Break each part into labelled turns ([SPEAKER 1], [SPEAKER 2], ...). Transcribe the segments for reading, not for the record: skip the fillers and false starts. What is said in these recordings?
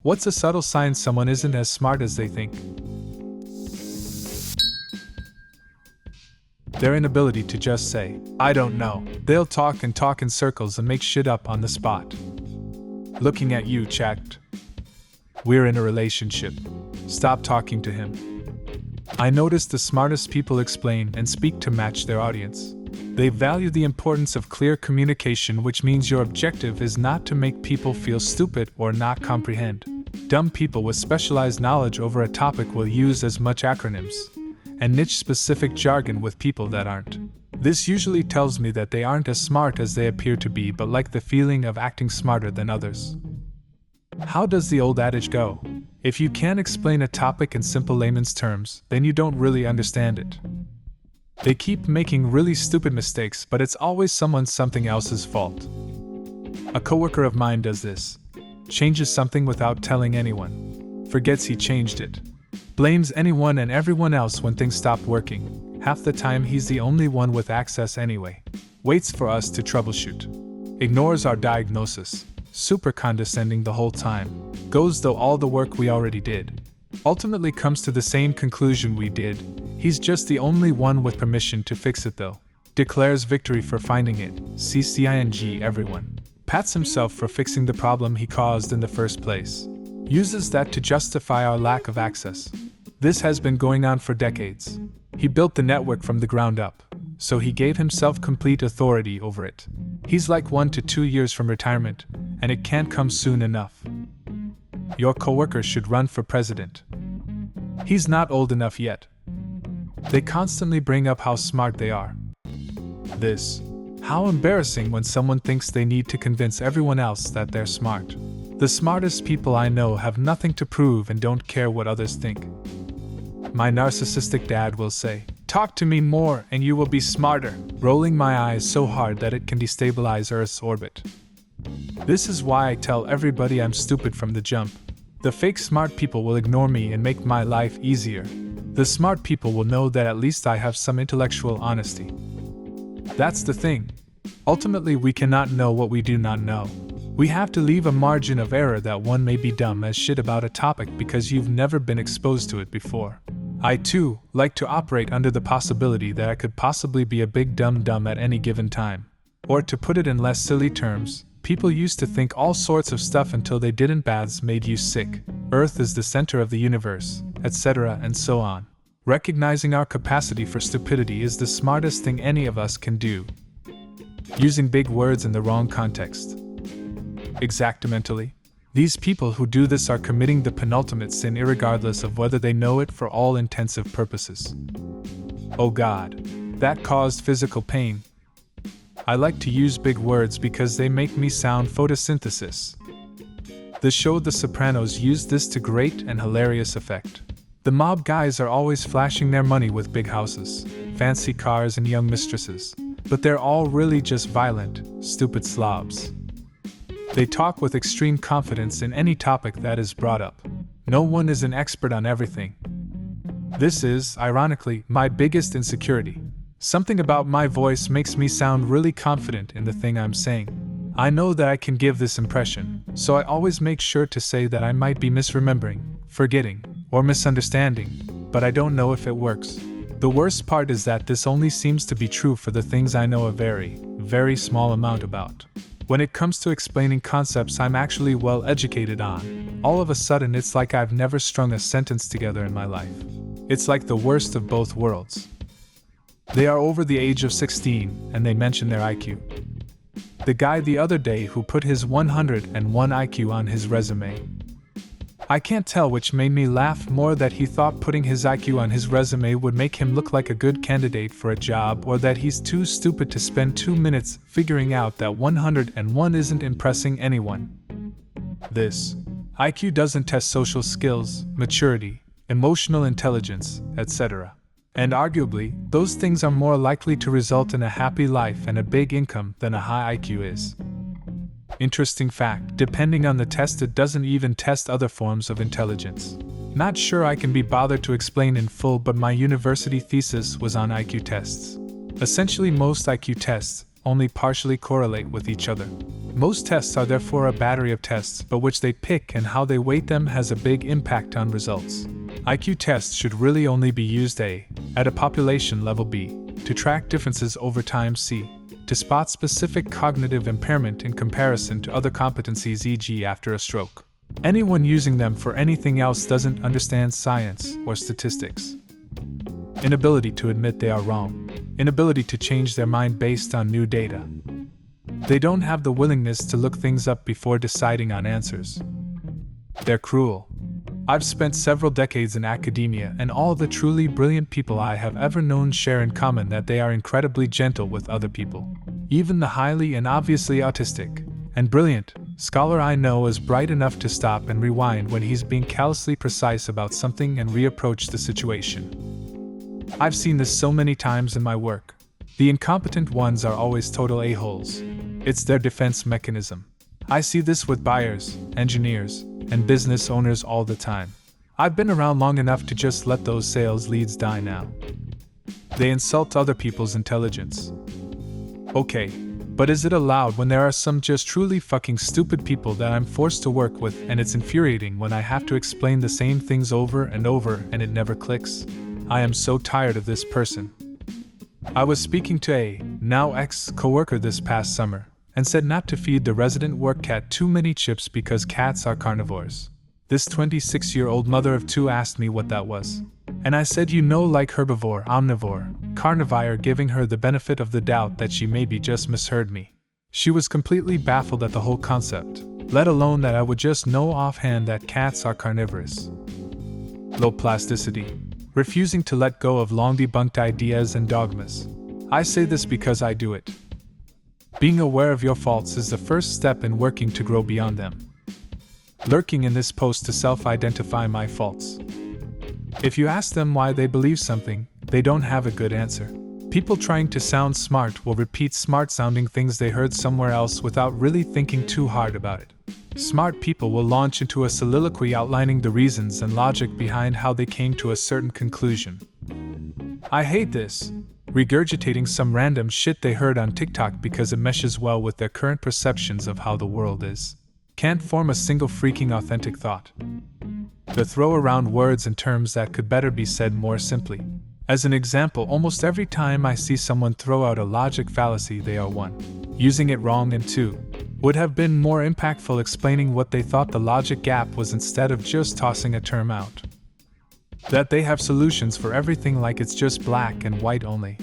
[SPEAKER 1] What's a subtle sign someone isn't as smart as they think? Their inability to just say, "I don't know." They'll talk and talk in circles and make shit up on the spot. Looking at you, checked. We're in a relationship. Stop talking to him. I notice the smartest people explain and speak to match their audience. They value the importance of clear communication, which means your objective is not to make people feel stupid or not comprehend. Dumb people with specialized knowledge over a topic will use as much acronyms and niche-specific jargon with people that aren't. This usually tells me that they aren't as smart as they appear to be, but like the feeling of acting smarter than others. How does the old adage go? If you can't explain a topic in simple layman's terms, then you don't really understand it. They keep making really stupid mistakes, but it's always something else's fault. A coworker of mine does this. Changes something without telling anyone. Forgets he changed it. Blames anyone and everyone else when things stop working. Half the time he's the only one with access anyway. Waits for us to troubleshoot. Ignores our diagnosis. Super condescending the whole time. Goes though all the work we already did. Ultimately comes to the same conclusion we did. He's just the only one with permission to fix it though. Declares victory for finding it. CCING everyone. Pats himself for fixing the problem he caused in the first place. Uses that to justify our lack of access. This has been going on for decades. He built the network from the ground up, so he gave himself complete authority over it. He's like 1 to 2 years from retirement, and it can't come soon enough. Your coworker should run for president. He's not old enough yet. They constantly bring up how smart they are. How embarrassing when someone thinks they need to convince everyone else that they're smart. The smartest people I know have nothing to prove and don't care what others think. My narcissistic dad will say, "Talk to me more and you will be smarter," rolling my eyes so hard that it can destabilize Earth's orbit. This is why I tell everybody I'm stupid from the jump. The fake smart people will ignore me and make my life easier. The smart people will know that at least I have some intellectual honesty. That's the thing. Ultimately, we cannot know what we do not know. We have to leave a margin of error that one may be dumb as shit about a topic because you've never been exposed to it before. I too like to operate under the possibility that I could possibly be a big dumb at any given time. Or to put it in less silly terms, people used to think all sorts of stuff until they didn't. Baths made you sick. Earth is the center of the universe, etc. and so on. Recognizing our capacity for stupidity is the smartest thing any of us can do. Using big words in the wrong context. Exactamentally. These people who do this are committing the penultimate sin irregardless of whether they know it for all intensive purposes. Oh God, that caused physical pain. I like to use big words because they make me sound photosynthesis. The show The Sopranos used this to great and hilarious effect. The mob guys are always flashing their money with big houses, fancy cars and young mistresses, but they're all really just violent, stupid slobs. They talk with extreme confidence in any topic that is brought up. No one is an expert on everything. This is, ironically, my biggest insecurity. Something about my voice makes me sound really confident in the thing I'm saying. I know that I can give this impression, so I always make sure to say that I might be misremembering, forgetting, or misunderstanding, but I don't know if it works. The worst part is that this only seems to be true for the things I know a very, very small amount about. When it comes to explaining concepts I'm actually well educated on, all of a sudden it's like I've never strung a sentence together in my life. It's like the worst of both worlds. They are over the age of 16, and they mention their IQ. The guy the other day who put his 101 IQ on his resume. I can't tell which made me laugh more, that he thought putting his IQ on his resume would make him look like a good candidate for a job, or that he's too stupid to spend 2 minutes figuring out that 101 isn't impressing anyone. This IQ doesn't test social skills, maturity, emotional intelligence, etc. And arguably, those things are more likely to result in a happy life and a big income than a high IQ is. Interesting fact, depending on the test, it doesn't even test other forms of intelligence. Not sure I can be bothered to explain in full, but my university thesis was on IQ tests. Essentially, most IQ tests only partially correlate with each other. Most tests are therefore a battery of tests, but which they pick and how they weight them has a big impact on results. IQ tests should really only be used A, at a population level, B, to track differences over time, C, to spot specific cognitive impairment in comparison to other competencies, e.g. after a stroke. Anyone using them for anything else doesn't understand science or statistics. Inability to admit they are wrong. Inability to change their mind based on new data. They don't have the willingness to look things up before deciding on answers. They're cruel. I've spent several decades in academia, and all the truly brilliant people I have ever known share in common that they are incredibly gentle with other people. Even the highly and obviously autistic and brilliant scholar I know is bright enough to stop and rewind when he's being callously precise about something and reapproach the situation. I've seen this so many times in my work. The incompetent ones are always total a-holes. It's their defense mechanism. I see this with buyers, engineers, and business owners all the time. I've been around long enough to just let those sales leads die now. They insult other people's intelligence. Okay, but is it allowed when there are some just truly fucking stupid people that I'm forced to work with, and it's infuriating when I have to explain the same things over and over and it never clicks? I am so tired of this person. I was speaking to a, now ex-coworker this past summer, and said not to feed the resident work cat too many chips because cats are carnivores. This 26-year-old mother of two asked me what that was. And I said, like herbivore, omnivore, carnivore, giving her the benefit of the doubt that she maybe just misheard me. She was completely baffled at the whole concept, let alone that I would just know offhand that cats are carnivorous. Low plasticity. Refusing to let go of long debunked ideas and dogmas. I say this because I do it. Being aware of your faults is the first step in working to grow beyond them. Lurking in this post to self-identify my faults. If you ask them why they believe something, they don't have a good answer. People trying to sound smart will repeat smart-sounding things they heard somewhere else without really thinking too hard about it. Smart people will launch into a soliloquy outlining the reasons and logic behind how they came to a certain conclusion. I hate this. Regurgitating some random shit they heard on TikTok because it meshes well with their current perceptions of how the world is. Can't form a single freaking authentic thought. They throw around words and terms that could better be said more simply. As an example, almost every time I see someone throw out a logic fallacy, they are 1. Using it wrong, and 2. Would have been more impactful explaining what they thought the logic gap was instead of just tossing a term out. That they have solutions for everything like it's just black and white only.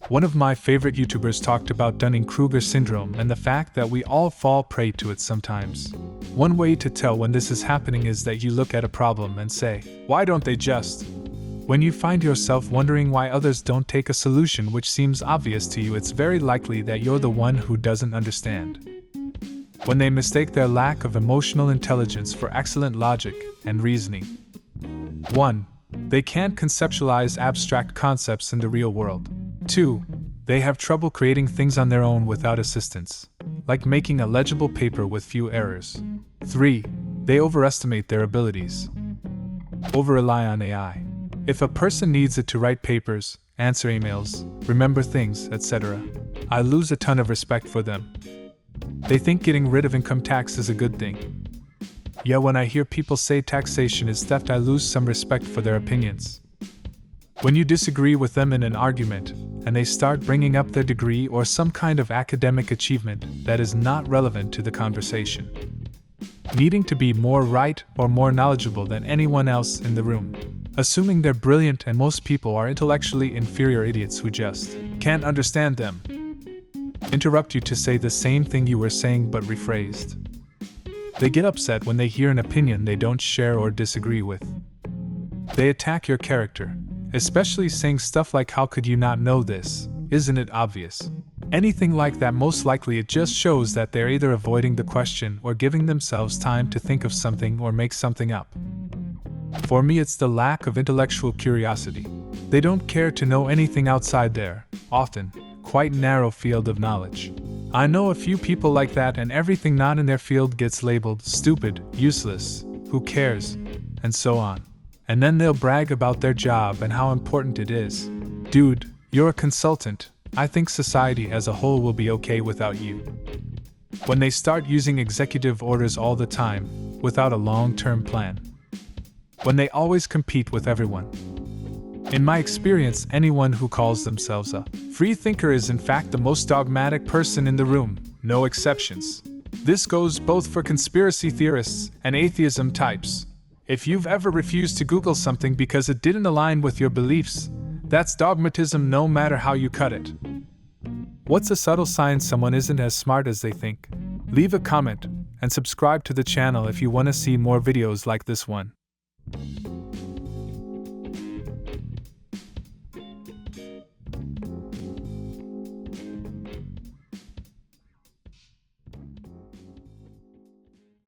[SPEAKER 1] One of my favorite YouTubers talked about Dunning-Kruger syndrome and the fact that we all fall prey to it sometimes. One way to tell when this is happening is that you look at a problem and say, "Why don't they just?" When you find yourself wondering why others don't take a solution which seems obvious to you, it's very likely that you're the one who doesn't understand. When they mistake their lack of emotional intelligence for excellent logic and reasoning. 1. They can't conceptualize abstract concepts in the real world. 2. They have trouble creating things on their own without assistance, like making a legible paper with few errors. 3. They overestimate their abilities. Over-rely on AI. If a person needs it to write papers, answer emails, remember things, etc., I lose a ton of respect for them. They think getting rid of income tax is a good thing. Yet when I hear people say taxation is theft, I lose some respect for their opinions. When you disagree with them in an argument, and they start bringing up their degree or some kind of academic achievement that is not relevant to the conversation. Needing to be more right or more knowledgeable than anyone else in the room. Assuming they're brilliant, and most people are intellectually inferior idiots who just can't understand them. Interrupt you to say the same thing you were saying but rephrased. They get upset when they hear an opinion they don't share or disagree with. They attack your character, especially saying stuff like, "How could you not know this? Isn't it obvious?" Anything like that. Most likely it just shows that they're either avoiding the question or giving themselves time to think of something or make something up. For me, it's the lack of intellectual curiosity. They don't care to know anything outside their, often, quite narrow field of knowledge. I know a few people like that, and everything not in their field gets labeled stupid, useless, who cares, and so on. And then they'll brag about their job and how important it is. Dude, you're a consultant. I think society as a whole will be okay without you. When they start using executive orders all the time, without a long-term plan. When they always compete with everyone. In my experience, anyone who calls themselves a free thinker is in fact the most dogmatic person in the room, no exceptions. This goes both for conspiracy theorists and atheism types. If you've ever refused to Google something because it didn't align with your beliefs, that's dogmatism no matter how you cut it. What's a subtle sign someone isn't as smart as they think? Leave a comment and subscribe to the channel if you want to see more videos like this one.